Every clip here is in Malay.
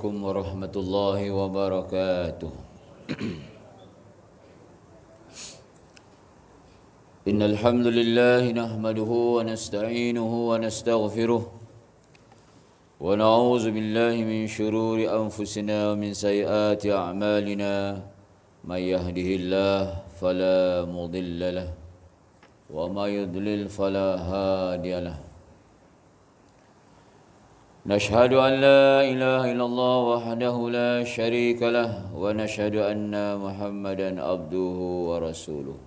عليكم ورحمة الله وبركاته. إن الحمد لله نحمده ونستعينه ونستغفره ونعوذ بالله من شرور أنفسنا ومن سيئات أعمالنا. من يهده الله فلا مضل له وما يضلل فلا هادي له. نشهد أن لا إله إلا الله وحده لا شريك له ونشهد أن محمدا عبده ورسوله.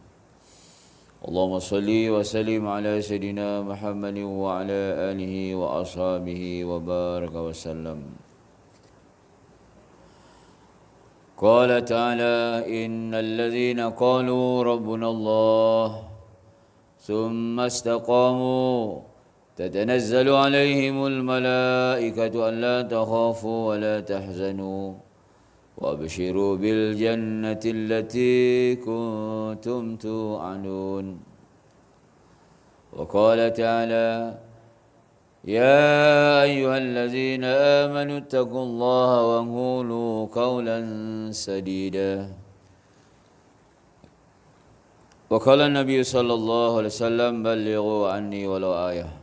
اللهم صل وسلم على سيدنا محمد وعلى آله وأصحابه وبارك وسلم. قال تعالى: إن الذين قالوا ربنا الله ثم استقاموا تتنزل عليهم الملائكة ألا تخافوا ولا تحزنوا وابشروا بالجنة التي كنتم توعدون. وقال تعالى: يا أيها الذين آمنوا اتقوا الله وقولوا قولا سديدا. وقال النبي صلى الله عليه وسلم: بلغوا عني ولو آية.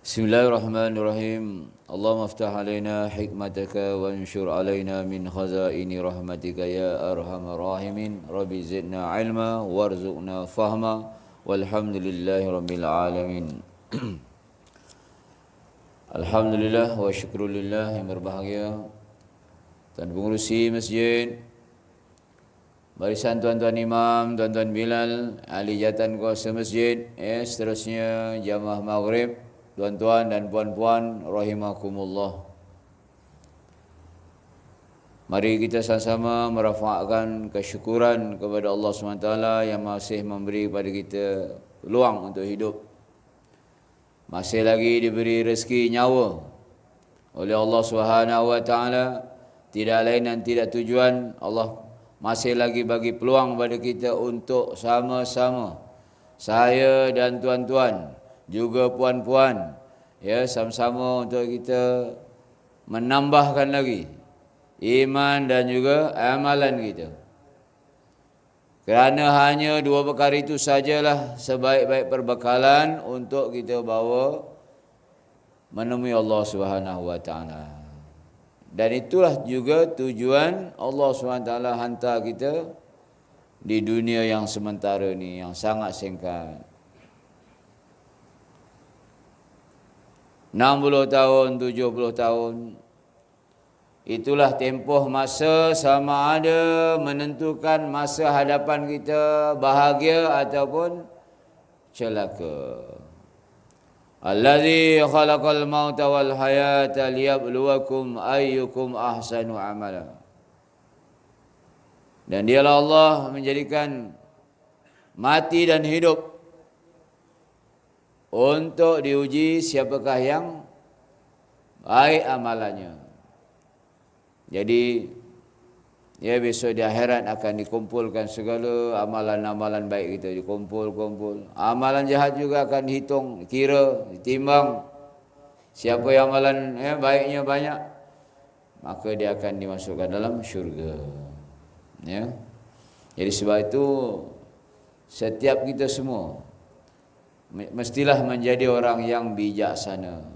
Bismillahirrahmanirrahim. Allahumma aftah alaina hikmataka wa anshur alaina min khazaini rahmatika ya arhamar rahimin. Rabbi zidna ilma warzuqna fahma walhamdulillahi rabbil alamin. Alhamdulillah wa syukrulillah yang berbahagia Tuan Pengerusi Masjid, barisan tuan-tuan imam, tuan-tuan bilal, ahli jatan kuasa masjid, seterusnya jamaah maghrib, tuan-tuan dan puan-puan rahimakumullah. Mari kita sama-sama merafakkan kesyukuran kepada Allah SWT yang masih memberi kepada kita peluang untuk hidup. Masih lagi diberi rezeki nyawa oleh Allah SWT. Tidak lain dan tidak tujuan, Allah masih lagi bagi peluang kepada kita untuk sama-sama, saya dan tuan-tuan juga puan-puan, sama-sama untuk kita menambahkan lagi iman dan juga amalan kita. Kerana hanya dua perkara itu sajalah sebaik-baik perbekalan untuk kita bawa menemui Allah Subhanahu wa taala. Dan itulah juga tujuan Allah SWT hantar kita di dunia yang sementara ni, yang sangat singkat. 60 tahun, 70 tahun. Itulah tempoh masa sama ada menentukan masa hadapan kita bahagia ataupun celaka. Allazi khalaqal mauta wal hayata liyabluwakum ayyukum ahsanu amala. Dan dialah Allah menjadikan mati dan hidup untuk diuji siapakah yang baik amalannya. Jadi besok di akhirat akan dikumpulkan segala amalan-amalan baik kita, dikumpul. Amalan jahat juga akan dihitung, kira, ditimbang. Siapa yang amalan baiknya banyak, maka dia akan dimasukkan dalam syurga. Jadi sebab itu setiap kita semua mestilah menjadi orang yang bijaksana.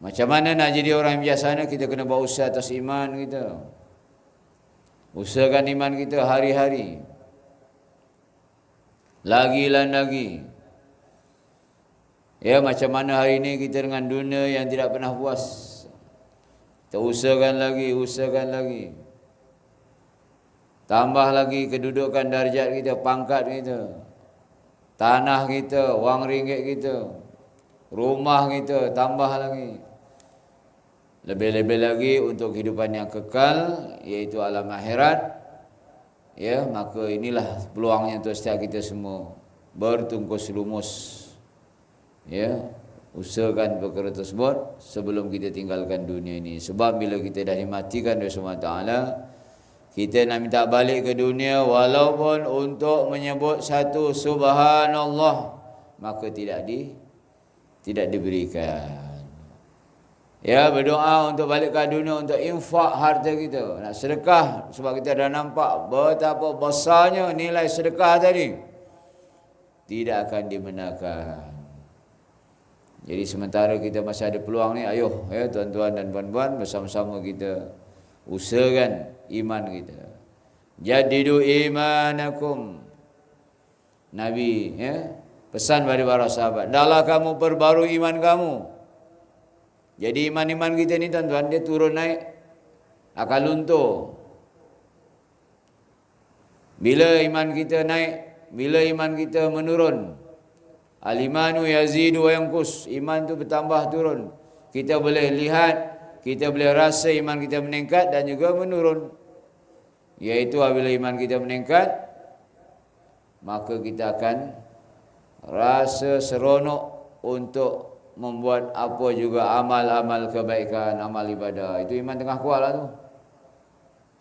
Macam mana nak jadi orang yang bijaksana? Kita kena berusaha atas iman kita. Usahakan iman kita hari-hari. Lagi dan lagi. Macam mana hari ini kita dengan dunia yang tidak pernah puas. Kita usahakan lagi. Tambah lagi kedudukan darjat kita, pangkat kita, tanah kita, wang ringgit kita, rumah kita, tambah lagi. Lebih-lebih lagi untuk kehidupan yang kekal, iaitu alam akhirat. Maka inilah peluangnya untuk setiap kita semua bertungkus lumus. Usahakan perkara tersebut sebelum kita tinggalkan dunia ini. Sebab bila kita dah dimatikan oleh SWT, kita nak minta balik ke dunia walaupun untuk menyebut satu subhanallah, maka tidak diberikan. Ya, berdoa untuk balik ke dunia, untuk infak harta kita. Nak sedekah, sebab kita dah nampak betapa besarnya nilai sedekah tadi. Tidak akan dibenarkan. Jadi sementara kita masih ada peluang ni, ayuh ya tuan-tuan dan puan-puan, bersama-sama kita usahakan iman kita. Jadidu imanakum. Nabi ya pesan pada para sahabat, hendaklah kamu perbarui iman kamu. Jadi iman-iman kita ni tuan-tuan, dia turun naik, akan luntur. Bila iman kita naik, bila iman kita menurun, al-imanu yazidu wa yanqus, iman tu bertambah turun. Kita boleh lihat, kita boleh rasa iman kita meningkat dan juga menurun. Iaitu apabila iman kita meningkat, maka kita akan rasa seronok untuk membuat apa juga amal-amal kebaikan, amal ibadah. Itu iman tengah kuat lah tu.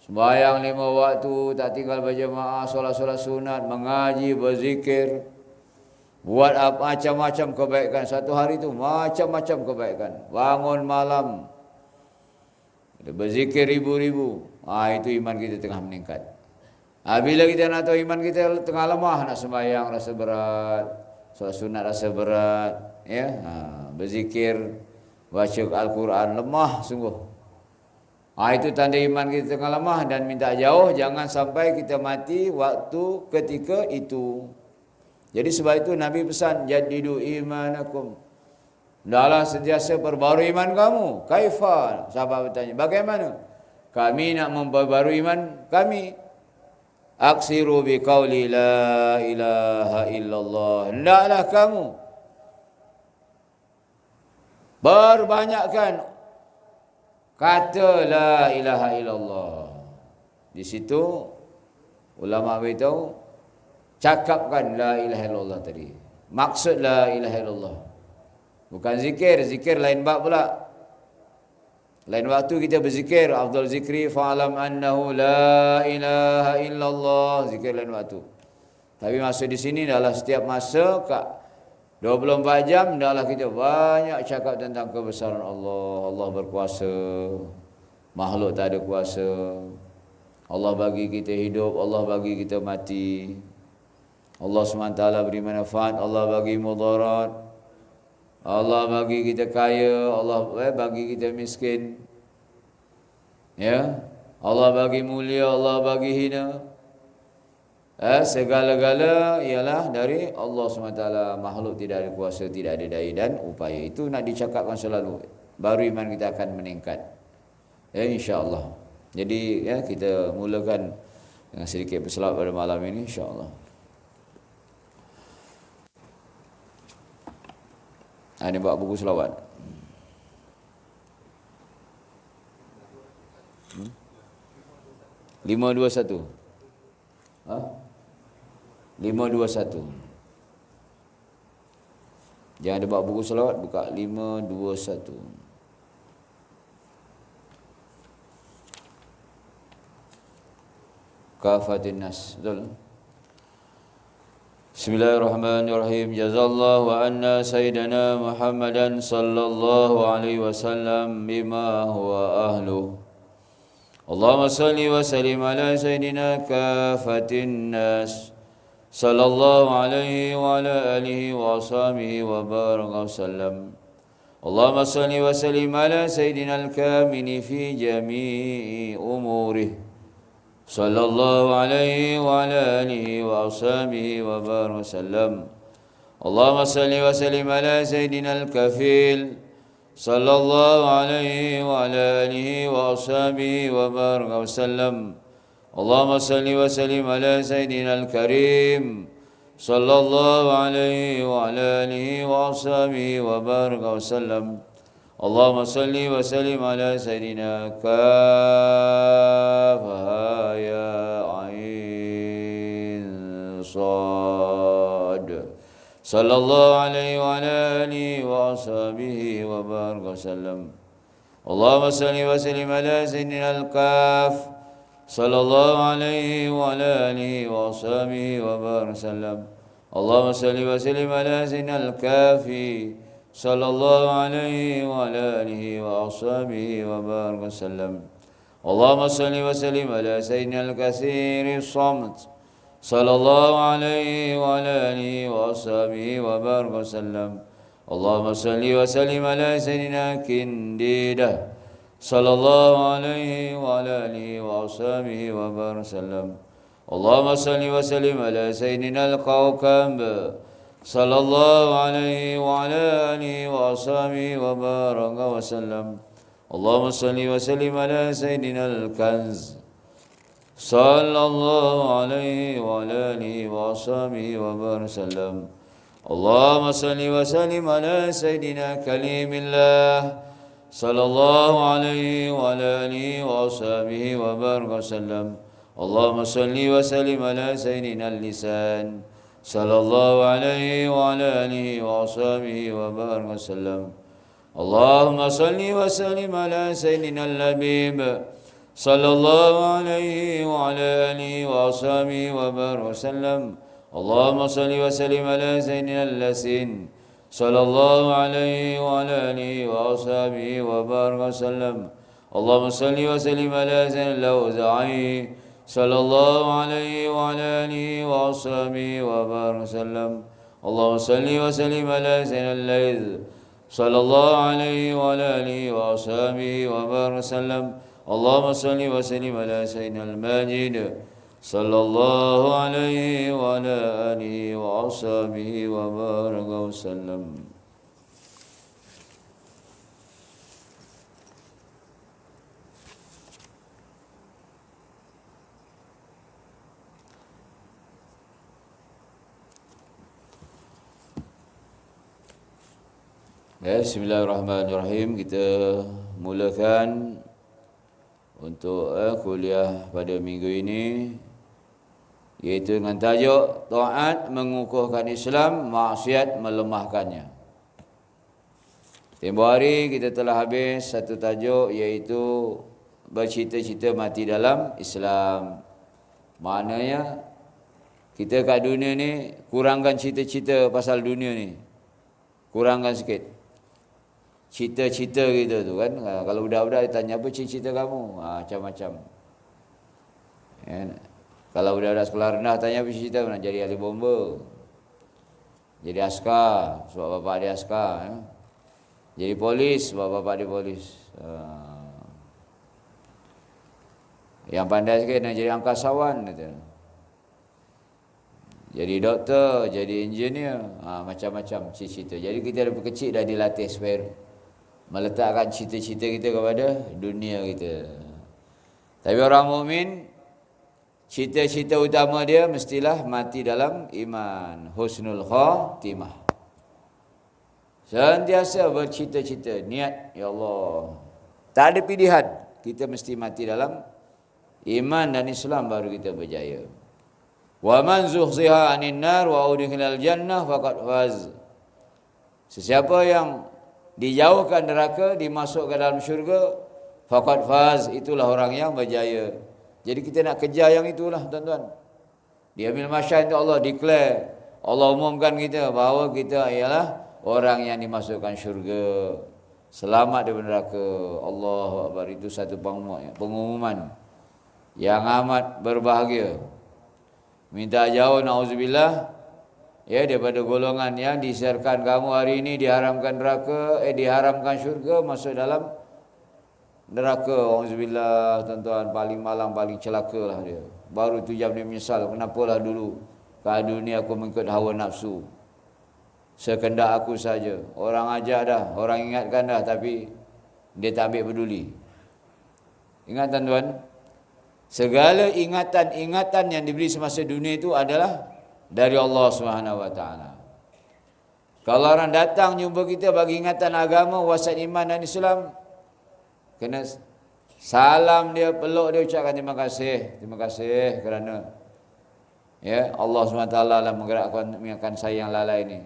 Sembahyang 5 waktu, tak tinggal berjemaah, solat-solat sunat, mengaji, berzikir, buat macam-macam kebaikan. Satu hari tu macam-macam kebaikan. Bangun malam, berzikir ribu-ribu. Itu iman kita tengah meningkat. Bila kita nak tahu iman kita tengah lemah, nak sembahyang rasa berat, solat sunat rasa berat, ya, berzikir, baca Al-Quran lemah sungguh. Itu tanda iman kita tengah lemah dan minta jauh, jangan sampai kita mati waktu ketika itu. Jadi sebab itu Nabi pesan, jadidu imanakum. Hendaklah sentiasa perbarui iman kamu. Kaifa? Sahabat bertanya, bagaimana? Kami nak memperbarui iman kami. Aksiru biqauli la ilaha illallah. Hendaklah kamu berbanyakkan kata la ilaha illallah. Di situ ulama beritahu, cakapkan la ilaha illallah tadi. Maksud la ilaha illallah bukan zikir, zikir lain bab pula. Lain waktu kita berzikir, afdal zikri fa'alam annahu la ilaha illallah, zikir lain waktu. Tapi maksud di sini adalah setiap masa 24 jam hendaklah kita banyak cakap tentang kebesaran Allah. Allah berkuasa, makhluk tak ada kuasa. Allah bagi kita hidup, Allah bagi kita mati. Allah SWT beri manfaat, Allah bagi mudarat. Allah bagi kita kaya, Allah bagi kita miskin. Ya, Allah bagi mulia, Allah bagi hina. Segala-gala ialah dari Allah SWT. Makhluk tidak ada kuasa, tidak ada daya dan upaya. Itu nak dicakapkan selalu, baru iman kita akan meningkat. Ya, insya-Allah. Jadi ya, kita mulakan dengan sedikit berselawat pada malam ini, insya-Allah. Ini bawa buku selawat. 521. 521. Jangan ada bawa buku selawat, buka 521. Kafatin nas. Betul? Bismillahirrahmanirrahim. Jazallahu anna sayyidana Muhammadan sallallahu alaihi wasallam bima huwa ahlu. Allahumma salli wa sallim ala sayyidina kafatin nas sallallahu alaihi wa ala alihi wa ashabihi wa baraka wasallam. Allahumma salli wa sallim ala sayyidina al-kamini fi jami'i umurihi sallallahu alaihi wa ala alihi wa ashabihi wa baraka wasallam. Allahumma salli wa sallim ala sayyidina al-kafil sallallahu alaihi wa ala alihi wa ashabihi wa baraka wasallam. Allahumma salli wa sallim ala sayyidina al-karim sallallahu alaihi wa ala alihi wa ashabihi wa baraka wasallam. Allahumma salli wa sallim ala sayyidina kafha ya ain sad sallallahu alaihi wa ala alihi wa ashabihi wa baraka wasallam. Allahumma salli wa sallim ala sayyidina al-kaf sallallahu alaihi wa ala alihi wa ashabihi wa baraka wasallam. Allahumma salli wa sallim ala sayyidina al-kafi sallallahu alaihi wa ala alihi wa ashabihi wa baraka wasallam. Allahumma salli wa sallim ala sayyidina al-katsiri as-samt sallallahu alaihi wa ala alihi wa ashabihi wa baraka wasallam. Allahumma salli wa sallim ala sayyidina kindidah sallallahu alaihi wa ala alihi wa ashabihi wa baraka wasallam. Allahumma salli wa sallim ala sayyidina al-kawkab sallallahu alaihi wa ala alihi wa ashabihi wa baraka wasallam. Allahumma salli wa sallim ala sayyidina al-kanz sallallahu alaihi wa ala alihi wa ashabihi wa baraka wasallam. Allahumma salli wa sallim ala sayyidina kalimillah sallallahu alaihi wa ala alihi wa ashabihi wa baraka wasallam. Allahumma salli wa sallim ala sayyidina al-lisan sallallahu alaihi wa ala alihi wa ashabihi wa baraka wasallam. Allahumma salli wa sallim ala sayyidina al-labib sallallahu alaihi wa ala alihi wa ashabihi wa baraka wasallam. Allahumma salli wa sallim ala sayyidina al-lasin sallallahu alaihi wa ala alihi wa ashabihi wa baraka wasallam. Allahumma salli wa sallim ala sayyidina al-awza'i sallallahu alaihi wa ala alihi wa ashabihi wa baraka wasallam. Allahumma salli wa sallim ala sayyidina al-layth sallallahu alaihi wa ala alihi wa ashabihi wa baraka wasallam. Allahumma salli wa sallim ala sayyidina al-majid sallallahu alaihi wa ala alihi wa ashabihi wa baraka wasallam. Bismillahirrahmanirrahim. Kita mulakan untuk kuliah pada minggu ini, iaitu dengan tajuk taat mengukuhkan Islam, maksiat melemahkannya. Tempoh hari kita telah habis satu tajuk, iaitu bercita-cita mati dalam Islam. Maknanya kita kat dunia ni kurangkan cita-cita pasal dunia ni. Kurangkan sikit cita-cita kita tu kan. Kalau budak-budak tanya apa cita-cita kamu, macam-macam. Kalau budak-budak sekolah rendah tanya apa cita, nak jadi ahli bomba, jadi askar sebab bapak dia askar, jadi polis sebab bapak dia polis. Yang pandai sikit nak jadi angkasawan kata. Jadi doktor, jadi engineer, macam-macam cita-cita. Jadi kita dari kecil dah dilatih supaya meletakkan cita-cita kita kepada dunia kita. Tapi orang mukmin, cita-cita utama dia mestilah mati dalam iman, husnul khatimah. Sentiasa bercita-cita, niat, ya Allah, tak ada pilihan, kita mesti mati dalam iman dan Islam, baru kita berjaya. Wa man zuhziha 'anil nar wa udkhilal jannah faqad faz. Sesiapa yang dijauhkan neraka, dimasukkan dalam syurga, faqad faz, itulah orang yang berjaya. Jadi kita nak kejar yang itulah tuan-tuan. Di yaumil mahsyar itu Allah declare, Allah umumkan kita bahawa kita ialah orang yang dimasukkan syurga, selamat dari neraka. Allahu Akbar. Itu satu pengumuman yang amat berbahagia. Minta jauh na'udzubillah daripada golongan yang disiarkan kamu hari ini diharamkan neraka, diharamkan syurga, masuk dalam neraka. Na'udzubillah tuan-tuan, paling malang, paling celaka lah dia. Baru tu jam dia menyesal, kenapalah dulu kat dunia aku mengikut hawa nafsu, sekendak aku saja. Orang ajak dah, orang ingatkan dah, tapi dia tak ambil peduli. Ingat tuan-tuan, segala ingatan-ingatan yang diberi semasa dunia itu adalah dari Allah Subhanahu wa taala. Kalau orang datang jumpa kita bagi ingatan agama, wasiat iman dan Islam, kena salam dia, peluk dia, ucapkan terima kasih kerana Allah SWT lah menggerakkan saya yang lalai ini.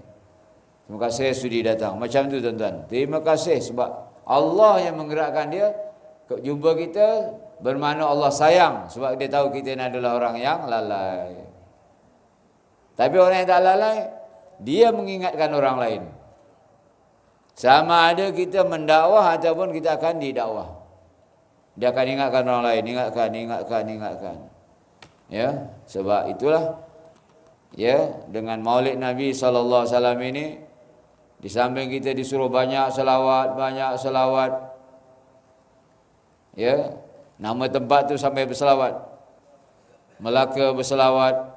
Terima kasih sudi datang. Macam tu tuan-tuan. Terima kasih sebab Allah yang menggerakkan dia jumpa kita, bermakna Allah sayang sebab dia tahu kita ini adalah orang yang lalai. Tapi orang yang tak lalai, dia mengingatkan orang lain. Sama ada kita mendakwah ataupun kita akan didakwah. Dia akan ingatkan orang lain, ingatkan. Ya, sebab itulah ya, dengan Maulid Nabi sallallahu alaihi wasallam ini, di samping kita disuruh banyak selawat. Ya, nama tempat tu sampai berselawat. Melaka berselawat,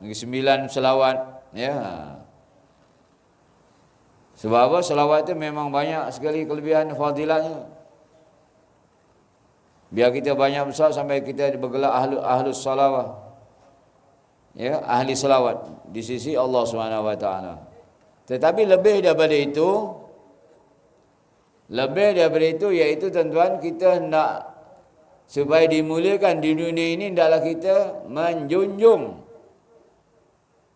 Negeri Sembilan berselawat, ya. Sebab apa? Selawat itu memang banyak sekali kelebihan fadilatnya. Biar kita banyak besar sampai kita bergelar ahlus salawah. Ya, ahli selawat di sisi Allah Subhanahu wa taala. Tetapi lebih daripada itu iaitu tuan-tuan, kita hendak supaya dimuliakan di dunia ini, hendaklah kita menjunjung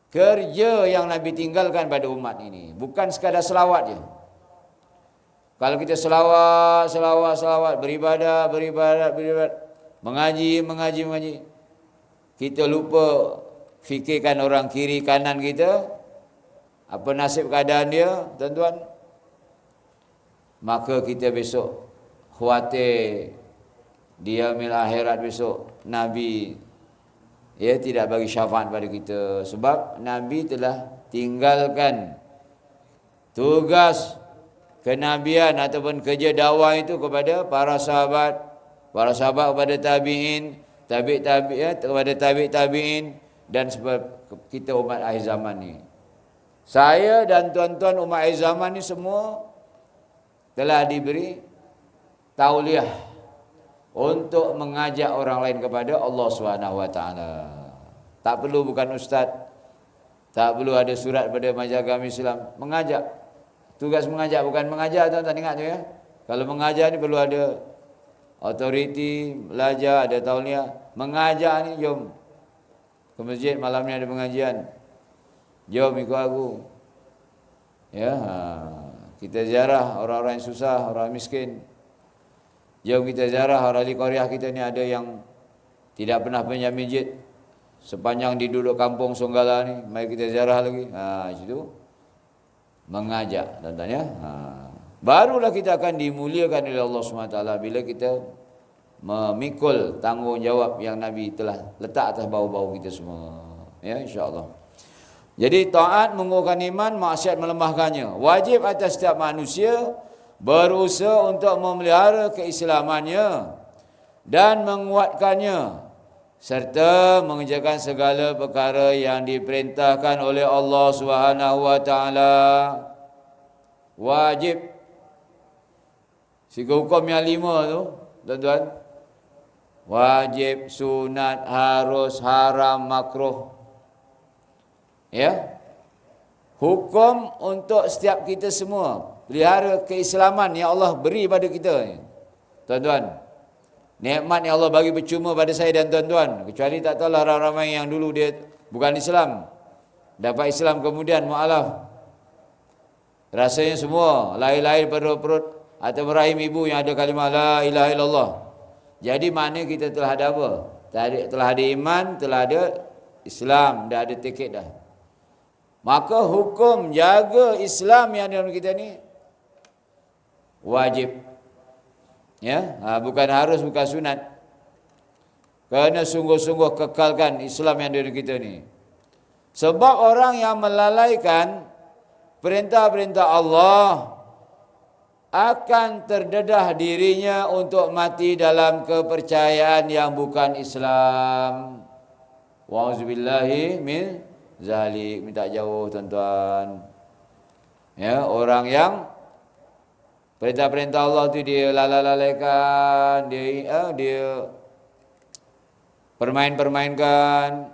kerja yang Nabi tinggalkan pada umat ini. Bukan sekadar selawat je. Kalau kita selawat, beribadat, mengaji, kita lupa fikirkan orang kiri kanan kita, apa nasib keadaan dia, tuan-tuan, maka kita besok khawatir di yaumil akhirat besok Nabi tidak bagi syafaat pada kita, sebab Nabi telah tinggalkan tugas kenabian ataupun kerja dakwah itu kepada para sahabat kepada tabi'in, kepada tabi'in, dan sebab kita umat akhir zaman ni. Saya dan tuan-tuan umat akhir zaman ni semua telah diberi tauliah untuk mengajak orang lain kepada Allah Subhanahu wa taala. Tak perlu bukan ustaz, tak perlu ada surat pada Majlis Agama Islam, mengajak. Tugas mengajak, bukan mengajar, tuan-tuan ingat tu ya. Kalau mengajar ni perlu ada autoriti, belajar, ada tauliah. Mengajar ni, jom ke masjid, malam ni ada pengajian, jom ikut aku. Ya, kita ziarah orang-orang yang susah, orang miskin. Jom kita ziarah ahli qaryah kita ni, ada yang tidak pernah pinjam masjid sepanjang diduduk kampung Songgala ni, mari kita ziarah lagi. Situ mengajak, tuan-tuan ya. Barulah kita akan dimuliakan oleh Allah SWT bila kita memikul tanggungjawab yang Nabi telah letak atas bahu-bahu kita semua. Ya, insya-Allah. Jadi taat mengukuhkan iman, maksiat melemahkannya. Wajib atas setiap manusia berusaha untuk memelihara keislamannya dan menguatkannya, serta mengerjakan segala perkara yang diperintahkan oleh Allah Subhanahu wa taala. Wajib. Tiga hukum yang 5 tu, tuan-tuan. Wajib, sunat, harus, haram, makruh. Ya. Hukum untuk setiap kita semua. Pelihara keislaman yang Allah beri pada kita. Tuan-tuan, nikmat yang Allah bagi percuma pada saya dan tuan-tuan. Kecuali tak tahulah ramai-ramai yang dulu dia bukan Islam, dapat Islam kemudian mu'alaf. Rasanya semua lahir-lahir perut atau rahim ibu yang ada kalimah la ilaha illallah. Jadi maknanya kita telah ada apa? Telah ada iman, telah ada Islam, dah ada tiket dah. Maka hukum jaga Islam yang dalam kita ni wajib. Ya, bukan harus, bukan sunat. Kerana sungguh-sungguh kekalkan Islam yang ada di kita ni. Sebab orang yang melalaikan perintah-perintah Allah akan terdedah dirinya untuk mati dalam kepercayaan yang bukan Islam. Wa'udzubillahi min zalik. Minta jauh, tuan-tuan. Ya, orang yang perintah-perintah Allah tu dia lalaikan, dia permain-permainkan.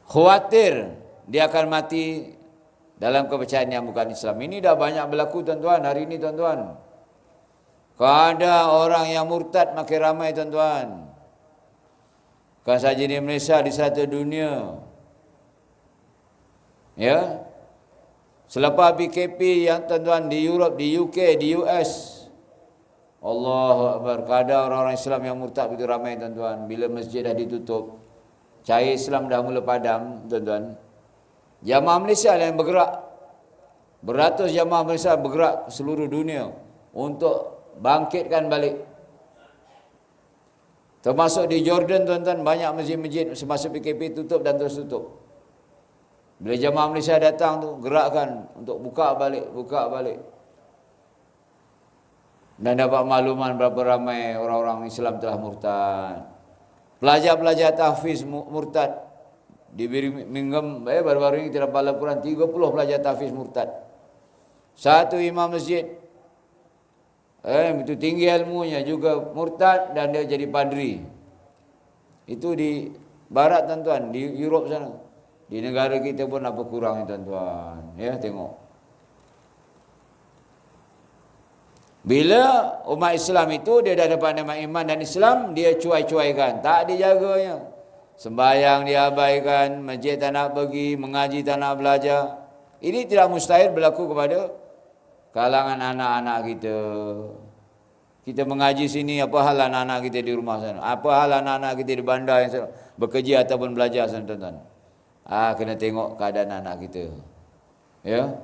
Khawatir dia akan mati dalam kepercayaan yang bukan Islam. Ini dah banyak berlaku, tuan-tuan, hari ini, tuan-tuan. Ada orang yang murtad makin ramai, tuan-tuan. Bukan saja di Malaysia, di satu dunia. Ya. Selepas PKP yang tuan-tuan di Europe, di UK, di US, Allahu Akbar, ada orang-orang Islam yang murtad begitu ramai, tuan-tuan. Bila masjid dah ditutup, cahaya Islam dah mula padam, tuan-tuan. Jamaah Malaysia lah yang bergerak Beratus jamaah Malaysia bergerak ke seluruh dunia untuk bangkitkan balik. Termasuk di Jordan tuan-tuan, banyak masjid-masjid semasa PKP tutup dan terus tutup. Bila jamaah Malaysia datang tu, gerakkan untuk buka balik. Dan dapat makluman berapa ramai orang-orang Islam telah murtad. Pelajar-pelajar tahfiz murtad. Di Birmingham, baru-baru ini kita dapat laporan 30 pelajar tahfiz murtad. Satu imam masjid, itu tinggi ilmunya juga murtad dan dia jadi padri. Itu di barat tuan-tuan, di Europe sana. Di negara kita pun apa kurang tuan-tuan. Ya, tengok. Bila umat Islam itu dia dah dapat nama iman dan Islam, dia cuai-cuaikan, tak dijaganya. Sembahyang diabaikan, masjid tak nak pergi, mengaji tak nak belajar. Ini tidak mustahil berlaku kepada kalangan anak-anak kita. Kita mengaji sini, apa hal anak-anak kita di rumah sana? Apa hal anak-anak kita di bandar yang sana, bekerja ataupun belajar sana tuan-tuan? Kena tengok keadaan anak kita. Ya.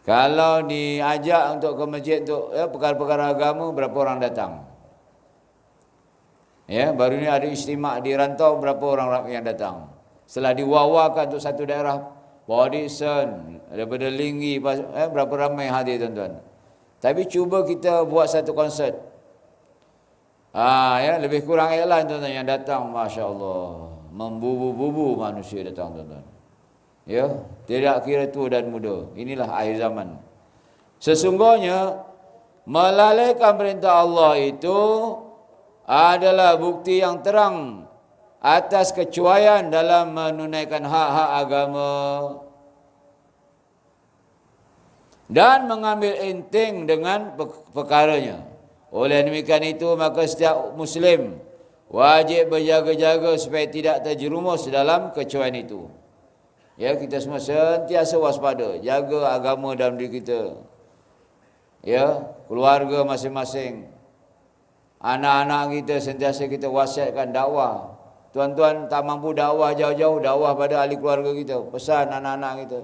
Kalau diajak untuk ke masjid untuk perkara-perkara agama, berapa orang datang? Ya, baru ni ada istimak di rantau, berapa orang yang datang? Setelah diwawakan untuk satu daerah, Bodison, daripada Linggi, berapa ramai hadir tuan-tuan? Tapi cuba kita buat satu konsert. Ya, lebih kurang iklan tuan-tuan yang datang, masya-Allah, membubu-bubu manusia datang tuan-tuan. Ya, tidak kira tua dan muda. Inilah akhir zaman. Sesungguhnya melalaikan perintah Allah itu adalah bukti yang terang atas kecuaian dalam menunaikan hak-hak agama dan mengambil enteng dengan perkaranya. Oleh demikian itu, maka setiap Muslim wajib berjaga-jaga supaya tidak terjerumus dalam kecuaian itu. Ya, kita semua sentiasa waspada, jaga agama dalam diri kita. Ya, keluarga masing-masing. Anak-anak kita sentiasa kita wasiatkan dakwah. Tuan-tuan tak mampu dakwah jauh-jauh, dakwah pada ahli keluarga kita. Pesan anak-anak kita.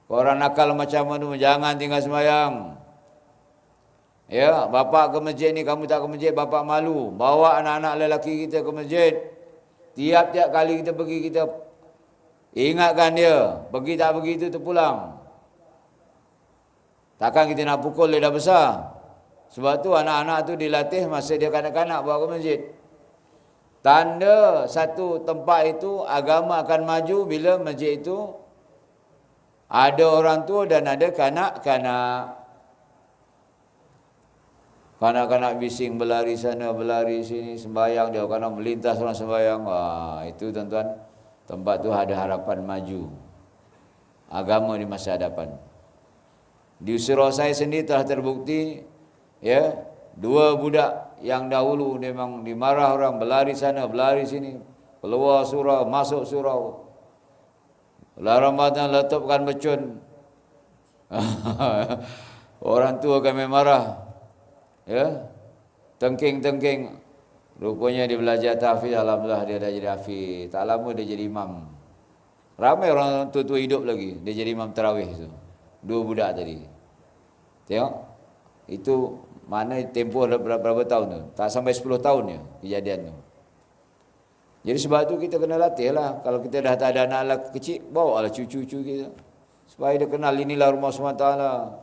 Orang nakal macam mana, jangan tinggal sembahyang. Ya, bapa ke masjid ni, kamu tak ke masjid, bapa malu. Bawa anak-anak lelaki kita ke masjid. Tiap-tiap kali kita pergi, kita ingatkan dia, pergi tak pergi itu terpulang. Takkan kita nak pukul dia dah besar. Sebab tu anak-anak tu dilatih masa dia kanak-kanak bawa ke masjid. Tanda satu tempat itu agama akan maju bila masjid itu ada orang tua dan ada kanak-kanak. Kanak-kanak bising berlari sana, berlari sini, sembahyang, dia kadang melintas orang sembahyang. Itu tuan-tuan, tempat tu ada harapan maju agama di masa hadapan. Di surau saya sendiri telah terbukti, ya, dua budak yang dahulu memang dimarah orang, berlari sana, berlari sini, keluar surau, masuk surau. Larang batang letupkan becun. Orang tua kami marah. Ya, tengking-tengking. Rupanya dia belajar tahfiz, alhamdulillah dia dah jadi hafiz. Tak lama dia jadi imam. Ramai orang tua-tua hidup lagi, dia jadi imam tarawih tu. Dua budak tadi. Tengok. Itu mana tempoh berapa tahun tu? Tak sampai 10 tahun ya kejadian tu. Jadi sebab tu kita kena latih lah. Kalau kita dah tak ada anak kecil, bawa lah cucu-cucu kita. Supaya dia kenal inilah rumah SWT.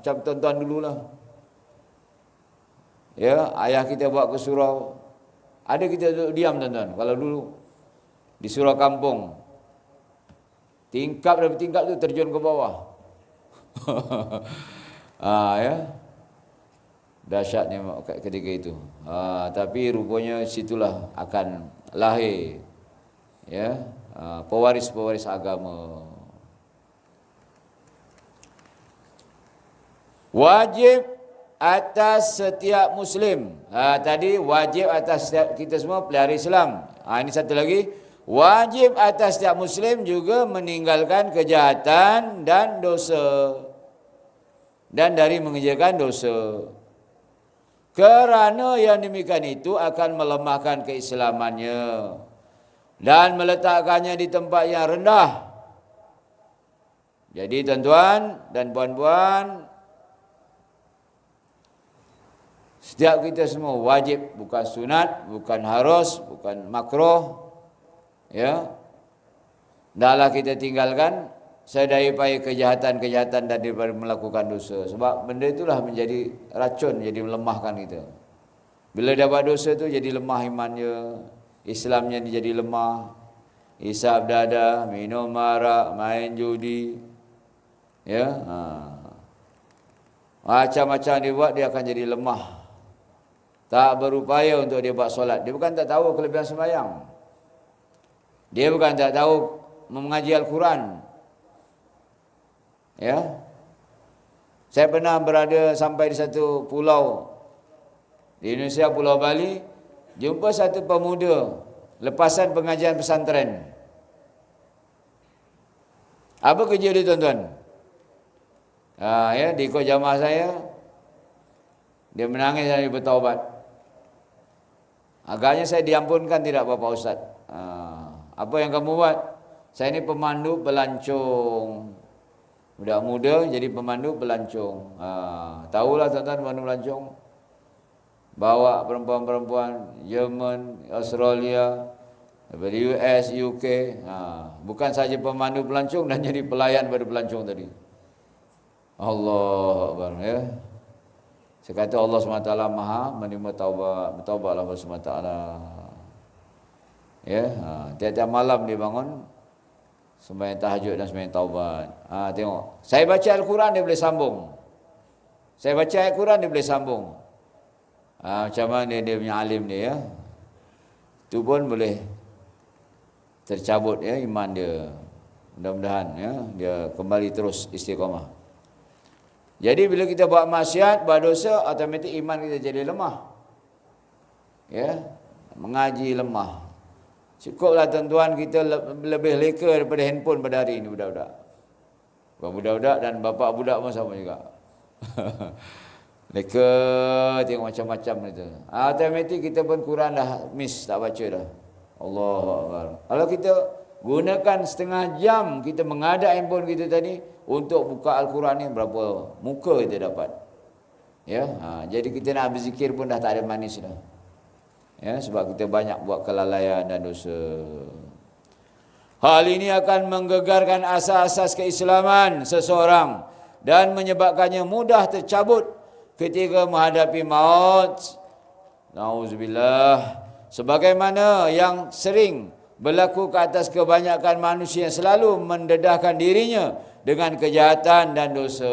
Macam tuan-tuan dululah. Ya, ayah kita bawa ke surau. Ada kita duduk diam tuan-tuan. Kalau dulu di surau kampung, tingkap dari tingkap tu terjun ke bawah. Ya. Dahsyatnya ketika itu. Tapi rupanya situlah akan lahir, ya, pewaris-pewaris agama. Wajib atas setiap Muslim. Tadi wajib atas setiap kita semua pelihara Islam. Ini satu lagi. Wajib atas setiap Muslim juga meninggalkan kejahatan dan dosa. Dan dari mengerjakan dosa. Kerana yang demikian itu akan melemahkan keislamannya. Dan meletakkannya di tempat yang rendah. Jadi tuan-tuan dan puan-puan, setiap kita semua wajib, bukan sunat, bukan harus, bukan makruh, ya. Hendaklah kita tinggalkan sedaya kejahatan-kejahatan dan daripada melakukan dosa. Sebab benda itulah menjadi racun, jadi melemahkan kita. Bila dapat dosa tu jadi lemah imannya, Islamnya jadi lemah, hisab dadah, minum arak, main judi, ya, macam-macam dia buat, dia akan jadi lemah. Tak berupaya untuk dia buat solat. Dia bukan tak tahu kelebihan sembahyang. Dia bukan tak tahu mengaji Al-Quran. Ya. Saya pernah berada sampai di satu pulau di Indonesia, Pulau Bali, jumpa satu pemuda lepasan pengajian pesantren. Apa kerja dia, tuan-tuan? Ya, di ikut jamaah saya, dia menangis dan dia bertaubat. Agaknya saya diampunkan tidak, Bapak Ustaz? Apa yang kamu buat? Saya ini pemandu pelancong. Budak muda jadi pemandu pelancong. Tahulah tuan-tuan pemandu pelancong. Bawa perempuan-perempuan Jerman, Australia, daripada US, UK. Bukan saja pemandu pelancong dan jadi pelayan pada pelancong tadi. Allah Akbar, ya. Saya kata Allah SWT Maha menerima taubat. Bertaubatlah Allah SWT. Ya, tiap-tiap malam dia bangun sembahyang tahajud dan sembahyang taubat. Tengok, saya baca Al-Quran dia boleh sambung. Saya baca Al-Quran dia boleh sambung. Macam mana dia punya alim dia, ya. Itu pun boleh tercabut, ya, iman dia. Mudah-mudahan, ya, dia kembali terus istiqamah. Jadi bila kita buat maksiat, buat dosa, automatik iman kita jadi lemah. Ya, mengaji lemah. Cukuplah tuan-tuan kita lebih leka daripada handphone pada hari ini, budak-budak. Bukan budak-budak dan bapa budak pun sama juga. Leka tengok macam-macam itu. Automatik kita pun Quran dah miss, tak baca dah. Allahu Akbar. Kalau kita gunakan setengah jam kita mengadap handphone kita tadi untuk buka Al-Quran ni, berapa muka kita dapat. Ya, jadi kita nak berzikir pun dah tak ada manis dah. Ya, sebab kita banyak buat kelalaian dan dosa. Hal ini akan menggegarkan asas-asas keislaman seseorang dan menyebabkannya mudah tercabut ketika menghadapi maut. Nauzubillah. Sebagaimana yang sering berlaku ke atas kebanyakan manusia yang selalu mendedahkan dirinya dengan kejahatan dan dosa,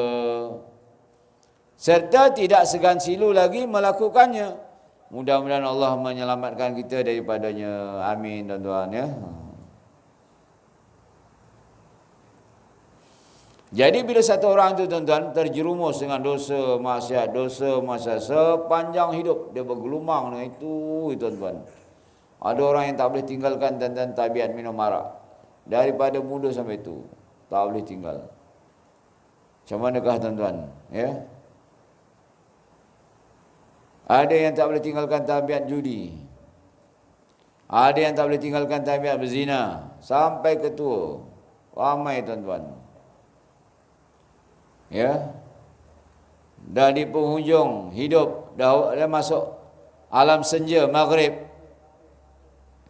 serta tidak segan silu lagi melakukannya. Mudah-mudahan Allah menyelamatkan kita daripadanya. Amin, tuan-tuan, ya. Jadi bila satu orang tu, tuan-tuan, terjerumus dengan dosa maksiat sepanjang hidup, dia bergelumang dengan itu, tuan-tuan. Ada orang yang tak boleh tinggalkan dan tabiat minum arak. Daripada muda sampai itu, tak boleh tinggal. Macam manakah, tuan-tuan? Ya. Ada yang tak boleh tinggalkan tabiat judi. Ada yang tak boleh tinggalkan tabiat berzina. Sampai ke tua. Ramai, tuan-tuan. Ya. Dah di penghujung hidup, dah masuk alam senja, maghrib.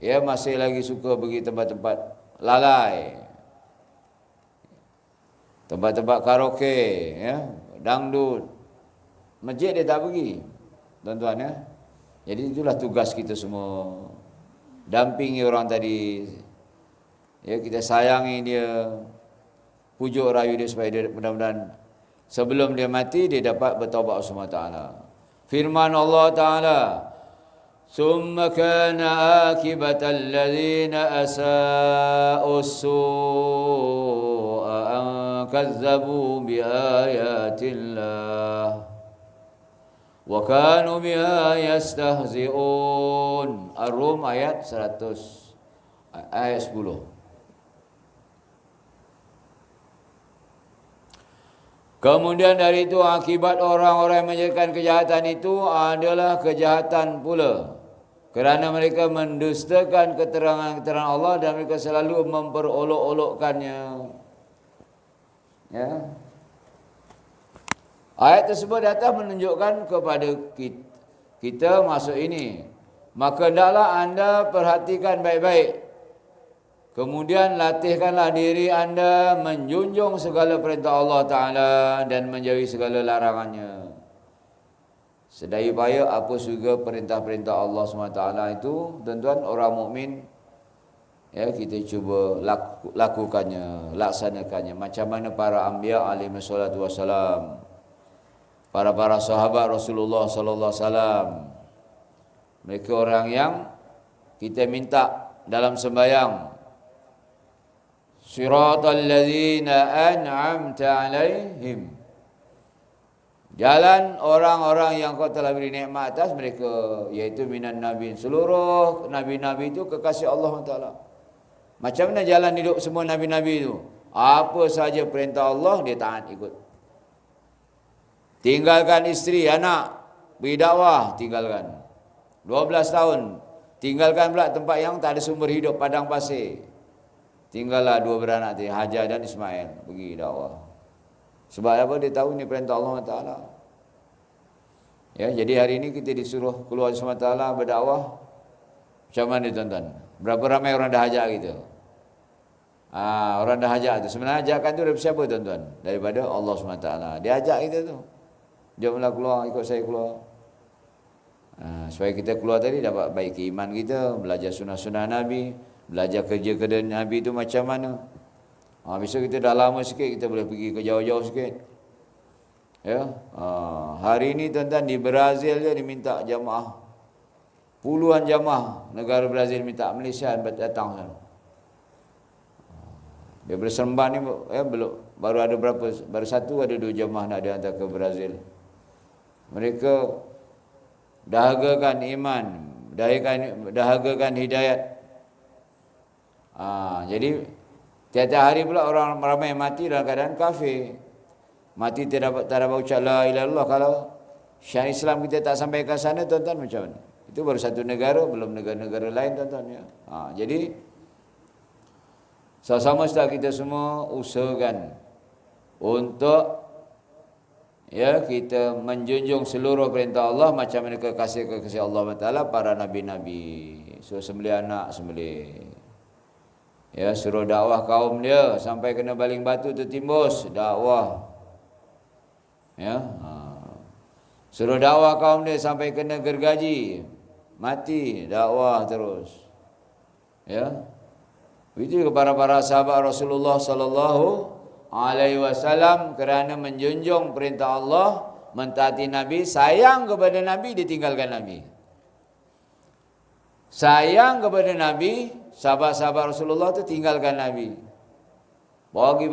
Ya, masih lagi suka pergi tempat-tempat lalai. Tempat-tempat karaoke, ya, dangdut. Masjid dia tak pergi, tuan-tuan, ya. Jadi itulah tugas kita semua. Dampingi orang tadi. Ya, kita sayangi dia. Pujuk rayu dia supaya dia mudah-mudahan sebelum dia mati dia dapat bertaubat Allah Taala. Firman Allah Taala, "Summa kana akibatal ladzina asa'u as-su'a an kazzabu bi ayatillah wa kanu biha yastahzi'un." Ar-Rum ayat 100, ayat 10. Kemudian dari itu akibat orang-orang yang mengerjakan kejahatan itu adalah kejahatan pula. Kerana mereka mendustakan keterangan-keterangan Allah dan mereka selalu memperolok-olokkannya. Ya. Ayat tersebut datang menunjukkan kepada kita masuk ini. Maka hendaklah anda perhatikan baik-baik. Kemudian latihkanlah diri anda menjunjung segala perintah Allah Ta'ala dan menjauhi segala larangannya. Sedaya upaya apa juga perintah-perintah Allah SWT itu, tuan-tuan, orang mukmin, ya, kita cuba lakukannya, laksanakannya. Macam mana para anbiya alaihi salatu wassalam, para sahabat Rasulullah sallallahu alaihi wasallam. Mereka orang yang kita minta dalam sembahyang, siratal ladzina an'amta alaihim, jalan orang-orang yang kau telah beri nikmat atas mereka, iaitu minan nabiin, seluruh nabi-nabi itu kekasih Allah Taala. Macam mana jalan hidup semua nabi-nabi itu? Apa saja perintah Allah dia taat ikut. Tinggalkan isteri, anak, pergi dakwah, tinggalkan. 12 tahun, tinggalkan pula tempat yang tak ada sumber hidup, padang pasir. Tinggallah dua beranak dia, Hajar dan Ismail, pergi dakwah. Sebab apa? Dia tahu ni perintah Allah Ta'ala. Ya, jadi hari ini kita disuruh keluar sama Ta'ala berdakwah. Macam mana tuan-tuan? Berapa ramai orang dah ajak kita? Orang dah ajak tu. Sebenarnya ajakan tu dari siapa tuan-tuan? Daripada Allah SWT. Dia ajak kita tu. Jomlah keluar, ikut saya keluar. Supaya kita keluar tadi dapat baiki iman kita, belajar sunnah-sunnah Nabi, belajar kerja-kerja Nabi itu macam mana. Besok kita dah lama sikit, kita boleh pergi ke jauh-jauh sikit. Ya. Hari ini tuan-tuan di Brazil je diminta jamaah. Puluhan jamaah negara Brazil minta, Malaysia datang sana. Dia berseremban ni baru ada berapa? Baru satu ada 2 jamaah nak dihantar ke Brazil. Mereka dahagakan iman, dahagakan hidayat. Jadi tiap-tiap hari pula orang ramai mati dalam keadaan kafir. Mati tak dapat ucap la ilaha illallah. Kalau syariat Islam kita tak sampai ke sana, tuan-tuan, macam mana? Itu baru satu negara, belum negara-negara lain, tuan-tuan, ya. Jadi sama-sama kita semua usahakan untuk, ya, kita menjunjung seluruh perintah Allah macam mana kekasih Allah Taala, para nabi-nabi. Suruh sembelih anak, sembelih. Ya, suruh dakwah kaum dia sampai kena baling batu tertimbus, dakwah. Ya. Suruh dakwah kaum dia sampai kena gergaji, mati, dakwah terus. Ya. Begitu kepada para sahabat Rasulullah sallallahu alaihi wasallam, kerana menjunjung perintah Allah, mentaati Nabi, sayang kepada Nabi, ditinggalkan Nabi. Sayang kepada Nabi, sahabat-sahabat Rasulullah tu tinggalkan Nabi. Bagi